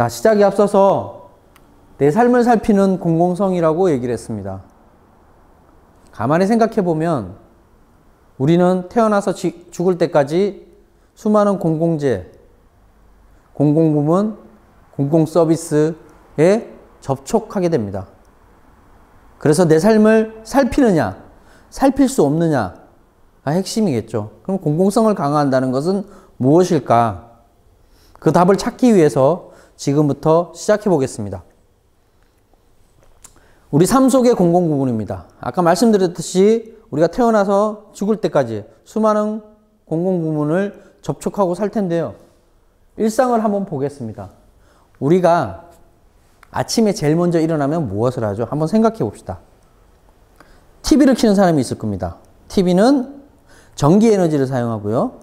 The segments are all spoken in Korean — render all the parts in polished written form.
자, 시작에 앞서서 내 삶을 살피는 공공성이라고 얘기를 했습니다. 가만히 생각해 보면 우리는 태어나서 죽을 때까지 수많은 공공재, 공공부문, 공공서비스에 접촉하게 됩니다. 그래서 내 삶을 살피느냐, 살필 수 없느냐가 핵심이겠죠. 그럼 공공성을 강화한다는 것은 무엇일까? 그 답을 찾기 위해서 지금부터 시작해 보겠습니다. 우리 삶 속의 공공부문입니다. 아까 말씀드렸듯이 우리가 태어나서 죽을 때까지 수많은 공공부문을 접촉하고 살 텐데요. 일상을 한번 보겠습니다. 우리가 아침에 제일 먼저 일어나면 무엇을 하죠? 한번 생각해 봅시다. TV를 켜는 사람이 있을 겁니다. TV는 전기 에너지를 사용하고요.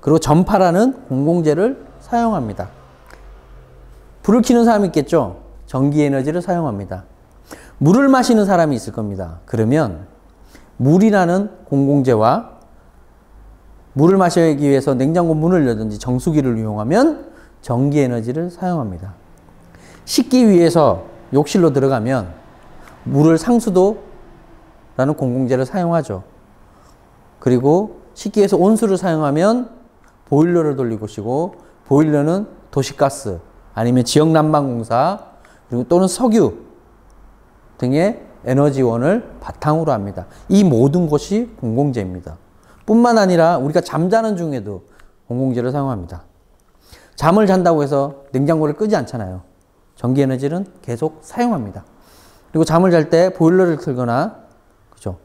그리고 전파라는 공공재를 사용합니다. 불을 켜는 사람이 있겠죠? 전기 에너지를 사용합니다. 물을 마시는 사람이 있을 겁니다. 그러면 물이라는 공공재와 물을 마시기 위해서 냉장고 문을 열든지 정수기를 이용하면 전기 에너지를 사용합니다. 씻기 위해서 욕실로 들어가면 물을 상수도라는 공공재를 사용하죠. 그리고 씻기 위해서 온수를 사용하면 보일러를 돌리고 쉬고, 보일러는 도시가스 아니면 지역난방공사 그리고 또는 석유 등의 에너지원을 바탕으로 합니다. 이 모든 것이 공공재입니다. 뿐만 아니라 우리가 잠자는 중에도 공공재를 사용합니다. 잠을 잔다고 해서 냉장고를 끄지 않잖아요. 전기에너지는 계속 사용합니다. 그리고 잠을 잘 때 보일러를 틀거나, 그죠?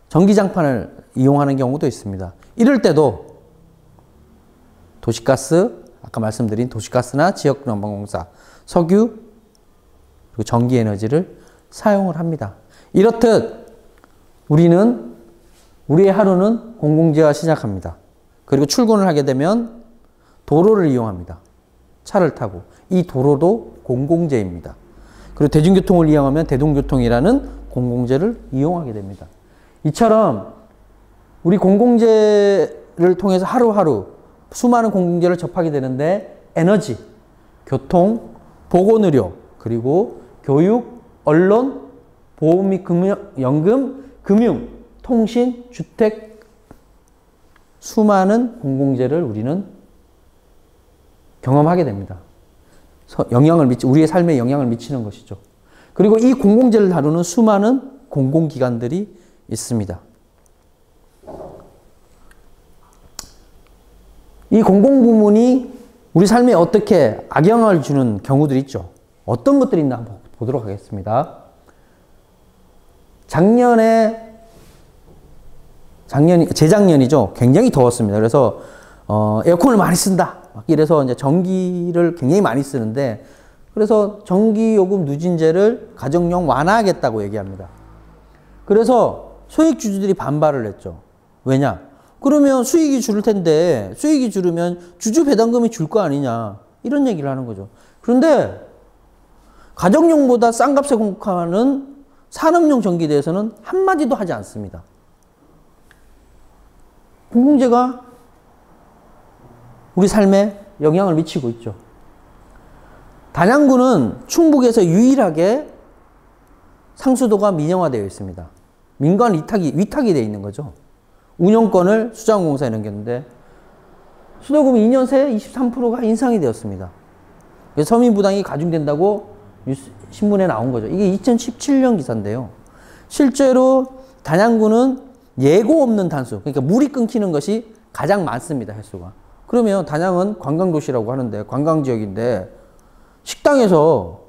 전기장판을 이용하는 경우도 있습니다. 이럴 때도 도시가스, 아까 말씀드린 도시가스나 지역난방공사, 석유, 그리고 전기에너지를 사용을 합니다. 이렇듯 우리의 하루는 공공재와 시작합니다. 그리고 출근을 하게 되면 도로를 이용합니다. 차를 타고. 이 도로도 공공재입니다. 그리고 대중교통을 이용하면 대중교통이라는 공공재를 이용하게 됩니다. 이처럼 우리 공공재를 통해서 하루하루 수많은 공공재를 접하게 되는데 에너지, 교통, 보건의료, 그리고 교육, 언론, 보험 및 연금, 금융, 통신, 주택, 수많은 공공재를 우리는 경험하게 됩니다. 우리의 삶에 영향을 미치는 것이죠. 그리고 이 공공재를 다루는 수많은 공공기관들이 있습니다. 이 공공부문이 우리 삶에 어떻게 악영향을 주는 경우들이 있죠. 어떤 것들이 있나 한번 보도록 하겠습니다. 재작년이죠. 굉장히 더웠습니다. 그래서 에어컨을 많이 쓴다. 이래서 이제 전기를 굉장히 많이 쓰는데, 그래서 전기요금 누진제를 가정용 완화하겠다고 얘기합니다. 그래서 소액주주들이 반발을 했죠. 왜냐? 그러면 수익이 줄 텐데, 수익이 줄으면 주주 배당금이 줄 거 아니냐, 이런 얘기를 하는 거죠. 그런데 가정용보다 싼 값에 공급하는 산업용 전기에 대해서는 한마디도 하지 않습니다. 공공재가 우리 삶에 영향을 미치고 있죠. 단양구는 충북에서 유일하게 상수도가 민영화되어 있습니다. 민간 위탁이 되어 있는 거죠. 운영권을 수자원공사에 넘겼는데 수도금이 2년 새 23%가 인상이 되었습니다. 그래서 서민부담이 가중된다고 신문에 나온 거죠. 이게 2017년 기사인데요. 실제로 단양구는 예고 없는 단수, 그러니까 물이 끊기는 것이 가장 많습니다. 횟수가. 그러면 단양은 관광도시라고 하는데, 관광지역인데 식당에서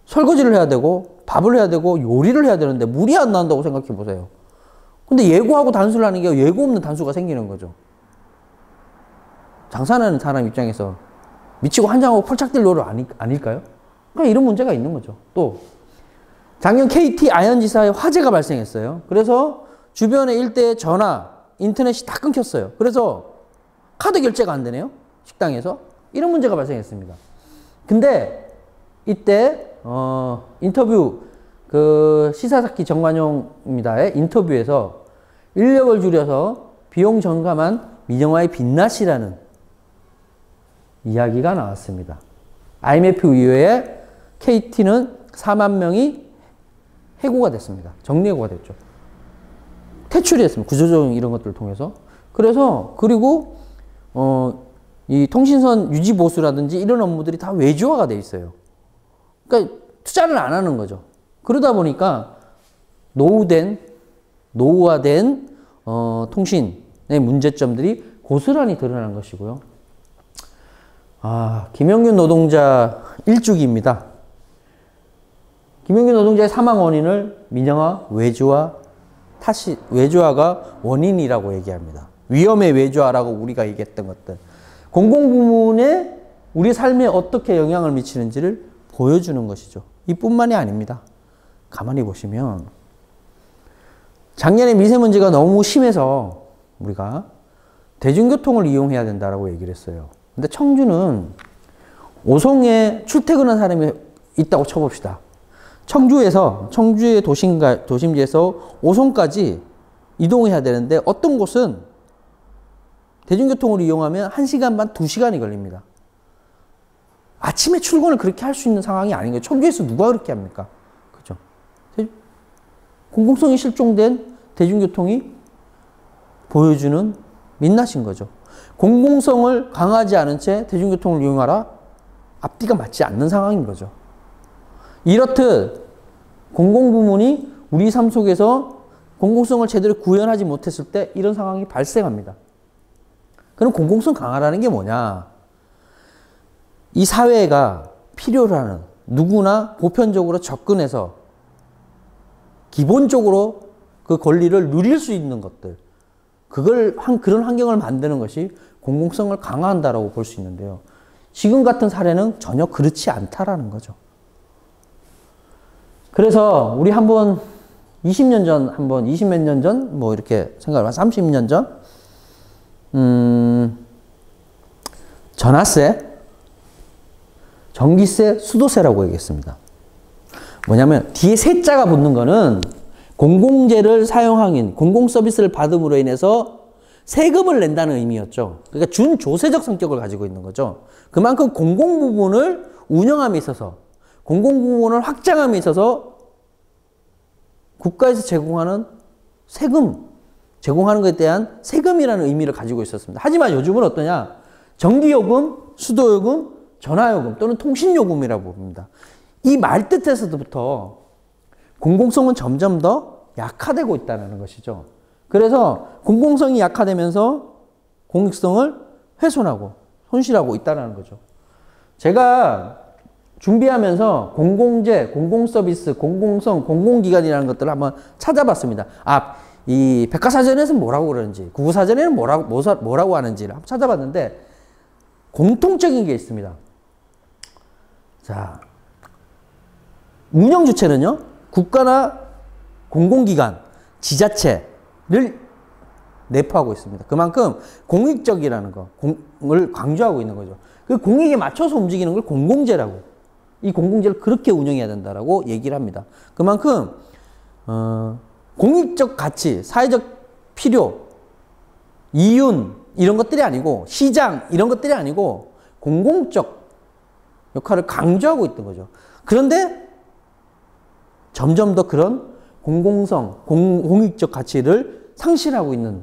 설거지를 해야 되고 밥을 해야 되고 요리를 해야 되는데 물이 안 나온다고 생각해 보세요. 근데 예고하고 단수를 하는 게 예고 없는 단수가 생기는 거죠. 장사하는 사람 입장에서 미치고 한장하고 펄짝 뛸 노릇 아닐까요? 그러니까 이런 문제가 있는 거죠. 또 작년 KT 아현지사에 화재가 발생했어요. 그래서 주변의 일대에 전화, 인터넷이 다 끊겼어요. 그래서 카드 결제가 안 되네요. 식당에서. 이런 문제가 발생했습니다. 근데 이때 인터뷰, 시사사키 정관용입니다의 인터뷰에서 인력을 줄여서 비용 절감한 민영화의 빛낫이라는 이야기가 나왔습니다. IMF 이후에 KT는 4만 명이 해고가 됐습니다. 정리해고가 됐죠. 퇴출이 됐습니다. 구조조정 이런 것들을 통해서. 그래서 그리고 이 통신선 유지 보수라든지 이런 업무들이 다 외주화가 돼 있어요. 그러니까 투자를 안 하는 거죠. 그러다 보니까 노후화된 통신의 문제점들이 고스란히 드러난 것이고요. 김영균 노동자 일주기입니다. 김영균 노동자의 사망 원인을 민영화, 외주화가 원인이라고 얘기합니다. 위험의 외주화라고 우리가 얘기했던 것들. 공공부문에 우리 삶에 어떻게 영향을 미치는지를 보여주는 것이죠. 이뿐만이 아닙니다. 가만히 보시면 작년에 미세먼지가 너무 심해서 우리가 대중교통을 이용해야 된다라고 얘기를 했어요. 근데 청주는 오송에 출퇴근한 사람이 있다고 쳐봅시다. 청주의 도심지에서 오송까지 이동해야 되는데 어떤 곳은 대중교통을 이용하면 1시간 반, 2시간이 걸립니다. 아침에 출근을 그렇게 할 수 있는 상황이 아닌 거예요. 청주에서 누가 그렇게 합니까? 그죠? 공공성이 실종된 대중교통이 보여주는 민낯인 거죠. 공공성을 강화하지 않은 채 대중교통을 이용하라? 앞뒤가 맞지 않는 상황인 거죠. 이렇듯 공공부문이 우리 삶 속에서 공공성을 제대로 구현하지 못했을 때 이런 상황이 발생합니다. 그럼 공공성 강화라는 게 뭐냐? 이 사회가 필요로 하는 누구나 보편적으로 접근해서 기본적으로 그 권리를 누릴 수 있는 것들, 그런 환경을 만드는 것이 공공성을 강화한다라고 볼 수 있는데요. 지금 같은 사례는 전혀 그렇지 않다라는 거죠. 그래서 우리 한번 20년 전, 20몇 년 전, 뭐 이렇게 생각을, 30년 전, 전화세, 전기세, 수도세라고 얘기했습니다. 뭐냐면 뒤에 세자가 붙는 거는 공공재를 사용한 공공서비스를 받음으로 인해서 세금을 낸다는 의미였죠. 그러니까 준조세적 성격을 가지고 있는 거죠. 그만큼 공공부문을 운영함에 있어서, 공공부문을 확장함에 있어서 국가에서 제공하는 세금, 제공하는 것에 대한 세금이라는 의미를 가지고 있었습니다. 하지만 요즘은 어떠냐? 전기요금, 수도요금, 전화요금 또는 통신요금이라고 봅니다. 이 말 뜻에서부터 공공성은 점점 더 약화되고 있다는 것이죠. 그래서 공공성이 약화되면서 공익성을 훼손하고 손실하고 있다는 거죠. 제가 준비하면서 공공재, 공공서비스, 공공성, 공공기관이라는 것들을 한번 찾아봤습니다. 이 백과사전에서는 뭐라고 그러는지, 국어사전에는 뭐라고 하는지를 한번 찾아봤는데 공통적인 게 있습니다. 자, 운영 주체는요, 국가나 공공기관, 지자체를 내포하고 있습니다. 그만큼 공익적이라는 걸 강조하고 있는 거죠. 그 공익에 맞춰서 움직이는 걸 공공재라고, 이 공공재를 그렇게 운영해야 된다라고 얘기를 합니다. 그만큼 공익적 가치, 사회적 필요, 이윤 이런 것들이 아니고, 시장 이런 것들이 아니고 공공적 역할을 강조하고 있던 거죠. 그런데 점점 더 그런 공공성, 공익적 가치를 상실하고 있는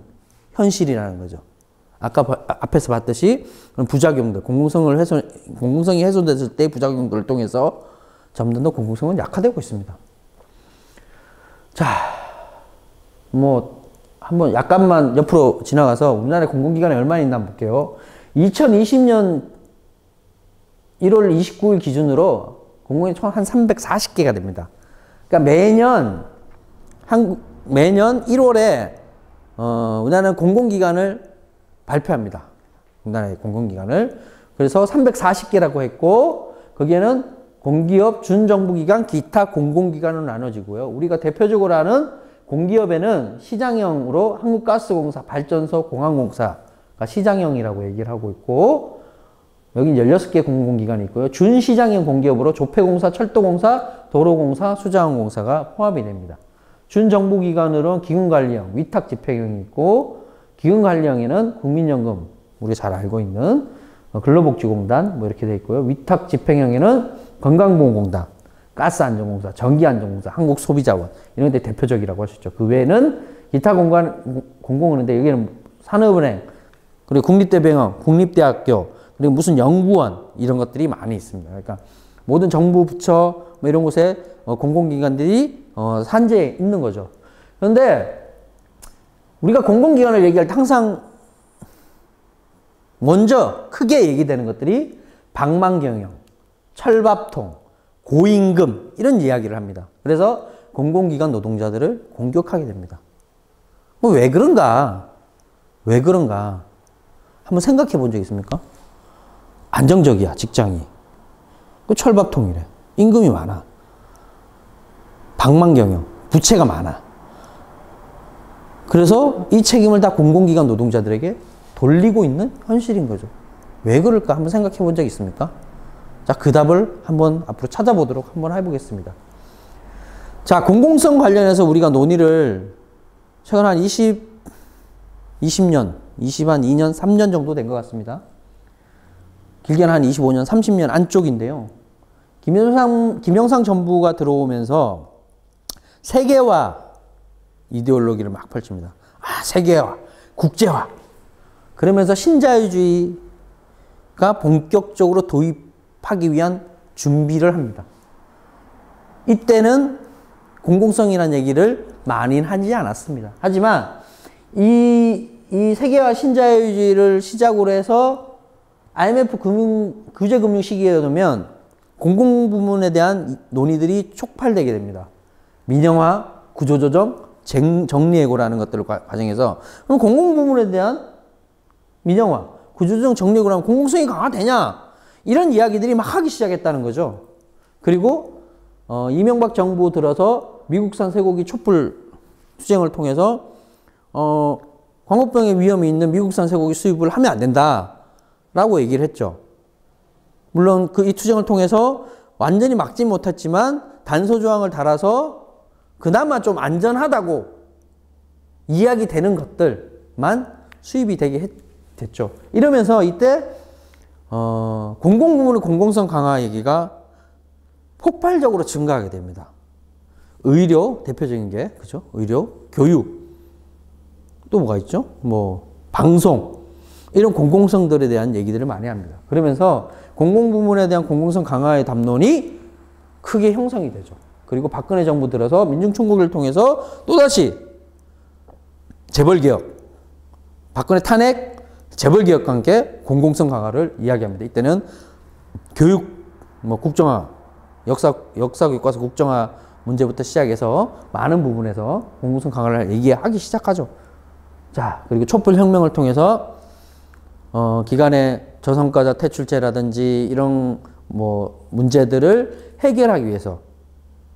현실이라는 거죠. 아까 앞에서 봤듯이 부작용들, 공공성이 훼손됐을 때 부작용들을 통해서 점점 더 공공성은 약화되고 있습니다. 자, 한번 약간만 옆으로 지나가서 우리나라에 공공기관이 얼마나 있나 한번 볼게요. 2020년 1월 29일 기준으로 공공기관이 총 한 340개가 됩니다. 그러니까 매년 1월에 우리나라는 공공기관을 발표합니다. 우리나라의 공공기관을. 그래서 340개라고 했고, 거기에는 공기업, 준정부기관, 기타 공공기관으로 나눠지고요. 우리가 대표적으로 아는 공기업에는 시장형으로 한국가스공사, 발전소, 공항공사가 시장형이라고 얘기를 하고 있고, 여긴 16개 공공기관이 있고요. 준시장형 공기업으로 조폐공사, 철도공사, 도로공사, 수자원공사가 포함이 됩니다. 준정부기관으로는 기금관리형, 위탁집행형이 있고, 기금관리형에는 국민연금, 우리가 잘 알고 있는 근로복지공단 뭐 이렇게 돼 있고요. 위탁 집행형에는 건강보험공단, 가스안전공사, 전기안전공사, 한국소비자원 이런 데 대표적이라고 할 수 있죠. 그 외에는 기타 공공은행인데 여기는 산업은행, 그리고 국립대병원, 국립대학교, 그리고 무슨 연구원 이런 것들이 많이 있습니다. 그러니까 모든 정부 부처 뭐 이런 곳에 공공기관들이 산재해 있는 거죠. 그런데 우리가 공공기관을 얘기할 때 항상 먼저 크게 얘기되는 것들이 방망경영, 철밥통, 고임금 이런 이야기를 합니다. 그래서 공공기관 노동자들을 공격하게 됩니다. 왜 그런가? 왜 그런가? 한번 생각해 본 적 있습니까? 안정적이야, 직장이. 그 철밥통이래. 임금이 많아. 방망경영, 부채가 많아. 그래서 이 책임을 다 공공기관 노동자들에게 돌리고 있는 현실인 거죠. 왜 그럴까 한번 생각해 본 적 있습니까? 자, 그 답을 한번 앞으로 찾아보도록 한번 해보겠습니다. 자, 공공성 관련해서 우리가 논의를 최근 한 20년, 2년, 3년 정도 된 것 같습니다. 길게는 한 25년, 30년 안쪽인데요. 김영삼 정부가 들어오면서 세계화 이데올로기를 막 펼칩니다. 세계화, 국제화. 그러면서 신자유주의가 본격적으로 도입하기 위한 준비를 합니다. 이때는 공공성이라는 얘기를 많이는 하지 않았습니다. 하지만 이 세계화 신자유주의를 시작으로 해서 IMF 규제금융 시기에 오면 공공부문에 대한 논의들이 촉발되게 됩니다. 민영화, 구조조정, 정리해고라는 것들을 과정해서 그럼 공공부문에 대한 민영화, 구조조정, 정리해고라면 공공성이 강화되냐? 이런 이야기들이 막 하기 시작했다는 거죠. 그리고 이명박 정부 들어서 미국산 쇠고기 촛불 투쟁을 통해서 광우병의 위험이 있는 미국산 쇠고기 수입을 하면 안 된다라고 얘기를 했죠. 물론 이 투쟁을 통해서 완전히 막지 못했지만 단서 조항을 달아서 그나마 좀 안전하다고 이야기되는 것들만 수입이 되게 됐죠. 이러면서 이때 공공부문의 공공성 강화 얘기가 폭발적으로 증가하게 됩니다. 의료 대표적인 게 그죠? 의료, 교육 또 뭐가 있죠? 뭐 방송 이런 공공성들에 대한 얘기들을 많이 합니다. 그러면서 공공부문에 대한 공공성 강화의 담론이 크게 형성이 되죠. 그리고 박근혜 정부 들어서 민중총국을 통해서 또다시 재벌개혁, 박근혜 탄핵, 재벌개혁과 함께 공공성 강화를 이야기합니다. 이때는 교육, 뭐 국정화, 역사교과서 국정화 문제부터 시작해서 많은 부분에서 공공성 강화를 얘기하기 시작하죠. 자, 그리고 촛불혁명을 통해서 기간의 저성과자 퇴출제라든지 이런 뭐 문제들을 해결하기 위해서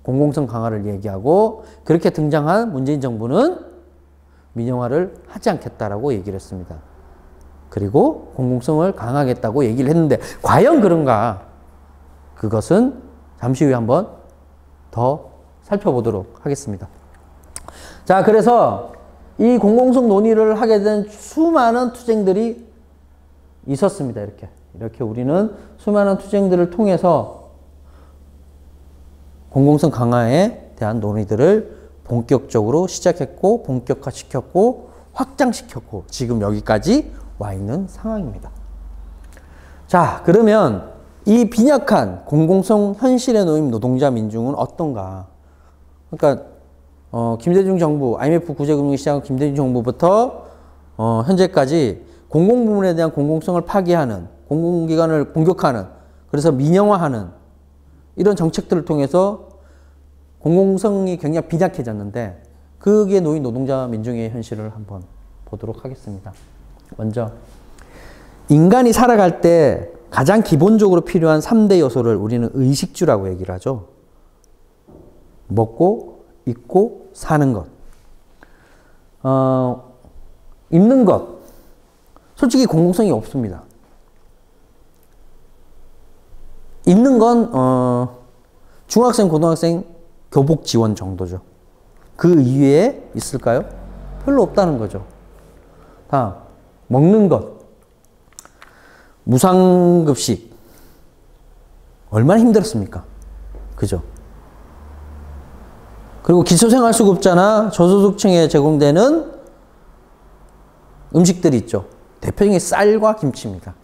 공공성 강화를 얘기하고 그렇게 등장한 문재인 정부는 민영화를 하지 않겠다라고 얘기를 했습니다. 그리고 공공성을 강화하겠다고 얘기를 했는데 과연 그런가? 그것은 잠시 후에 한번 더 살펴보도록 하겠습니다. 자, 그래서 이 공공성 논의를 하게 된 수많은 투쟁들이 있었습니다. 이렇게 우리는 수많은 투쟁들을 통해서 공공성 강화에 대한 논의들을 본격적으로 시작했고 본격화시켰고 확장시켰고 지금 여기까지 와 있는 상황입니다. 자, 그러면 이 빈약한 공공성 현실에 놓인 노동자 민중은 어떤가? 그러니까 김대중 정부, IMF 구제금융이 시작한 김대중 정부부터 현재까지 공공부문에 대한 공공성을 파괴하는, 공공기관을 공격하는, 그래서 민영화하는 이런 정책들을 통해서 공공성이 굉장히 빈약해졌는데 거기에 놓인 노동자 민중의 현실을 한번 보도록 하겠습니다. 먼저 인간이 살아갈 때 가장 기본적으로 필요한 3대 요소를 우리는 의식주라고 얘기를 하죠. 먹고, 입고, 사는 것. 입는 것. 솔직히 공공성이 없습니다. 입는 건 중학생, 고등학생 교복 지원 정도죠. 그 이외에 있을까요? 별로 없다는 거죠. 다음, 먹는 것. 무상급식 얼마나 힘들었습니까? 그죠? 그리고 기초생활수급자나 저소득층에 제공되는 음식들이 있죠. 대표적인 쌀과 김치입니다.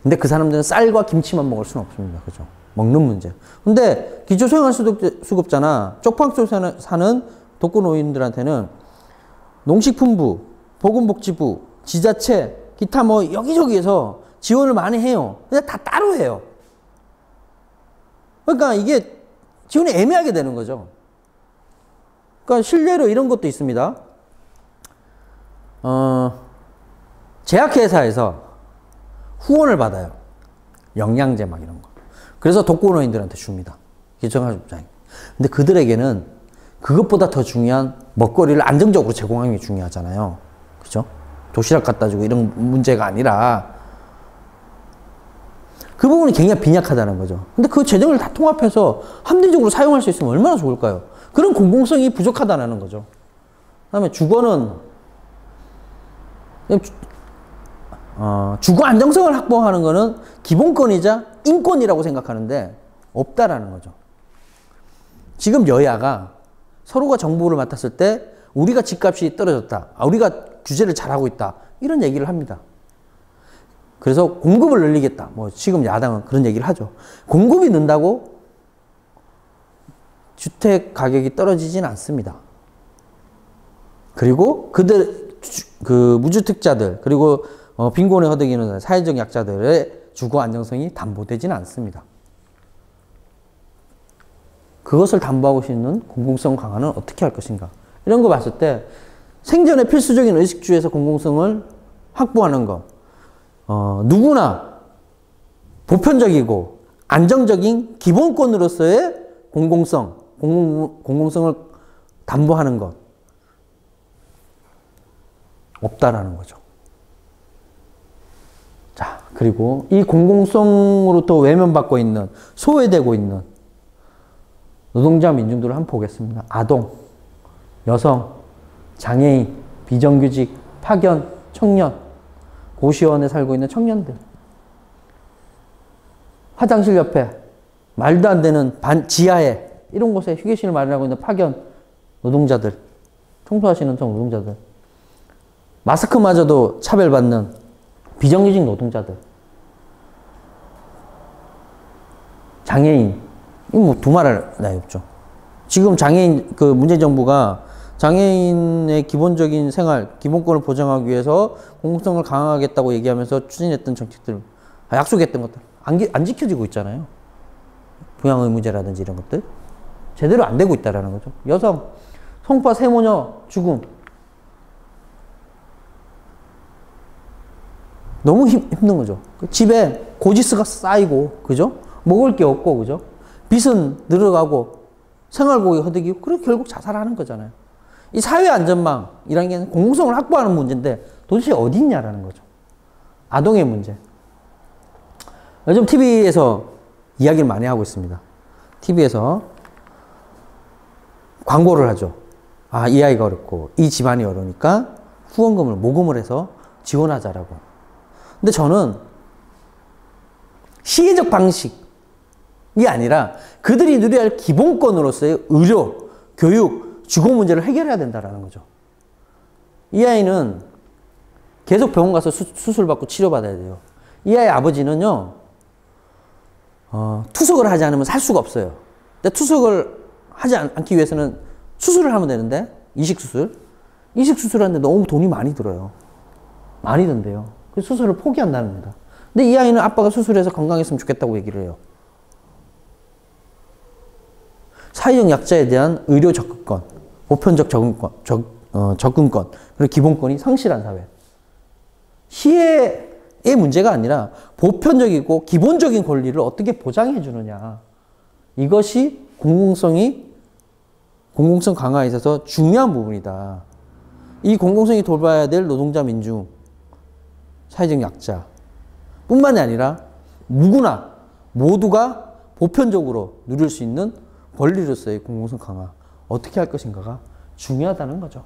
근데 그 사람들은 쌀과 김치만 먹을 수는 없습니다. 그죠? 먹는 문제. 근데 기초생활수급자나 쪽방촌 사는 독거노인들한테는 농식품부, 보건복지부, 지자체, 기타 뭐 여기저기에서 지원을 많이 해요. 근데 다 따로 해요. 그러니까 이게 지원이 애매하게 되는 거죠. 그러니까 실례로 이런 것도 있습니다. 제약회사에서 후원을 받아요. 영양제 막 이런 거. 그래서 독거노인들한테 줍니다. 기초생활수급자에. 근데 그들에게는 그것보다 더 중요한 먹거리를 안정적으로 제공하는 게 중요하잖아요. 그죠? 도시락 갖다 주고 이런 문제가 아니라 그 부분이 굉장히 빈약하다는 거죠. 근데 그 재정을 다 통합해서 합리적으로 사용할 수 있으면 얼마나 좋을까요? 그런 공공성이 부족하다는 거죠. 그 다음에 주거는 주거 안정성을 확보하는 거는 기본권이자 인권이라고 생각하는데 없다라는 거죠. 지금 여야가 서로가 정부를 맡았을 때 우리가 집값이 떨어졌다. 우리가 규제를 잘하고 있다. 이런 얘기를 합니다. 그래서 공급을 늘리겠다. 뭐 지금 야당은 그런 얘기를 하죠. 공급이 는다고 주택 가격이 떨어지진 않습니다. 그리고 그 무주택자들 그리고 빈곤에 허덕이는 사회적 약자들의 주거 안정성이 담보되지는 않습니다. 그것을 담보하고 있는 공공성 강화는 어떻게 할 것인가? 이런 거 봤을 때 생존의 필수적인 의식주에서 공공성을 확보하는 것, 누구나 보편적이고 안정적인 기본권으로서의 공공성을 담보하는 것 없다라는 거죠. 자, 그리고 이 공공성으로부터 외면받고 있는 소외되고 있는 노동자 민중들을 한번 보겠습니다. 아동, 여성, 장애인, 비정규직, 파견, 청년, 고시원에 살고 있는 청년들. 화장실 옆에 말도 안 되는 지하에 이런 곳에 휴게실을 마련하고 있는 파견 노동자들, 청소하시는 노동자들. 마스크마저도 차별받는 비정규직 노동자들. 장애인. 이거 뭐 두말할 나위 없죠. 지금 장애인, 문재인 정부가 장애인의 기본적인 생활, 기본권을 보장하기 위해서 공공성을 강화하겠다고 얘기하면서 추진했던 정책들, 약속했던 것들, 안 지켜지고 있잖아요. 부양의무제라든지 이런 것들. 제대로 안 되고 있다라는 거죠. 여성, 성파 세모녀 죽음. 너무 힘든 거죠. 집에 고지스가 쌓이고, 그죠? 먹을 게 없고, 그죠? 빚은 늘어가고, 생활고기 허덕이고, 그리고 결국 자살하는 거잖아요. 이 사회안전망이라는 게 공공성을 확보하는 문제인데 도대체 어디 있냐라는 거죠. 아동의 문제. 요즘 TV에서 이야기를 많이 하고 있습니다. TV에서 광고를 하죠. 이 아이가 어렵고, 이 집안이 어려우니까 후원금을 모금을 해서 지원하자라고. 근데 저는 시혜적 방식이 아니라 그들이 누려야 할 기본권으로서의 의료, 교육, 주거 문제를 해결해야 된다는 거죠. 이 아이는 계속 병원 가서 수술받고 치료받아야 돼요. 이 아이 아버지는요, 투석을 하지 않으면 살 수가 없어요. 근데 투석을 하지 않기 위해서는 수술을 하면 되는데, 이식수술. 이식수술하는데 너무 돈이 많이 들어요. 많이 든대요. 그래서 수술을 포기한다는 겁니다. 근데 이 아이는 아빠가 수술해서 건강했으면 좋겠다고 얘기를 해요. 사회적 약자에 대한 의료 접근권, 보편적 접근권, 그리고 기본권이 성실한 사회. 시혜의 문제가 아니라 보편적이고 기본적인 권리를 어떻게 보장해 주느냐. 이것이 공공성 강화에 있어서 중요한 부분이다. 이 공공성이 돌봐야 될 노동자 민중, 사회적 약자 뿐만이 아니라 누구나 모두가 보편적으로 누릴 수 있는 권리로서의 공공성 강화 어떻게 할 것인가가 중요하다는 거죠.